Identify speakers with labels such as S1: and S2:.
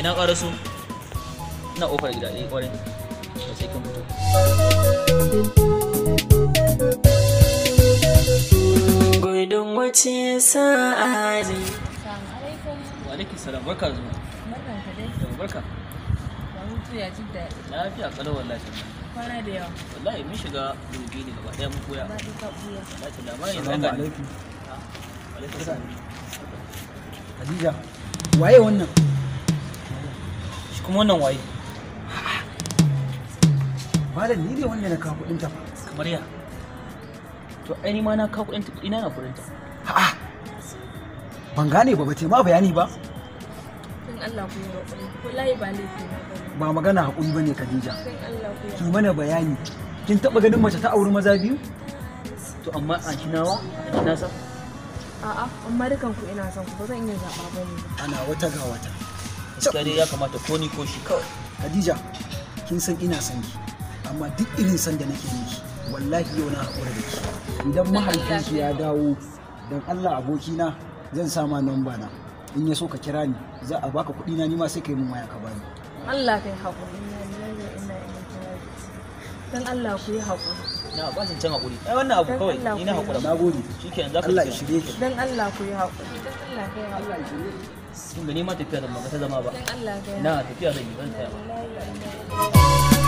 S1: Na ƙara su na ƙofar gida ɗaya ƙwarai da sai kin fito.
S2: Gudun wace sa'a ne.
S1: Wa alaikum salam, barka zuwa.
S3: Barkan ka dai.
S1: Barka.
S3: Ba hutu ya ji daɗi.
S1: Lafiya kalau wallahi.
S3: Kwana da yawa.
S1: Wallahi mun shiga rubi ne gaba ɗaya mun koya.
S3: Ba ka buya.
S1: Wallahi labarin da
S4: Assalamu
S1: ga.
S4: alaikum.
S1: Alaikum salam.
S4: Khadija, waye wannan?
S1: Shi kuma wannan waye?
S4: Malam ni ne wanda na kawo kuɗin ta.
S1: Kamar ya. To ai ni ma na kawo kuɗin ta, ina na kuɗin ta.
S4: A'a. Ban gane ba bace ma bayani ba.
S3: Don Allah ku yi haƙuri. Wallahi ba laifi na bane.
S4: Ba magana haƙuri bane Khadija.
S3: Don Allah ku yi
S4: Ki mana bayani. Kin taɓa ganin mace ta auri maza biyu?
S1: To amma an shi nawa, an shi nasa.
S3: A'a, amma dukan ku ina son ku ba zan iya zaɓa ba ne.
S4: Ana wata ga wata.
S1: Gaskiya dai ya kamata ko ni ko shi kawai.
S4: Khadija, kin san ina son ki. Amma duk irin san da nake miki, wallahi yau na haƙura da ki. Idan mahaifinki ya dawo, dan Allah abokina zan sa ma namba na. In ya so ka kira ni, za a baka kuɗi na nima sai kai mun waya ka bani.
S3: Allah kai haƙuri. Ina don Allah ku yi haƙuri.
S1: Na ba shi can haƙuri. Ai wannan abu kawai ni na haƙura.
S4: Nagode.
S1: Shikenan za ka
S4: Allah ya shirye ki.
S3: Don Allah ku yi haƙuri. Don Allah kai haƙuri.
S1: Kun ga ni ma tafiya da ba ta zama ba.
S3: Don Allah kai haƙuri.
S1: Na tafiya zan yi ban tsaya ba.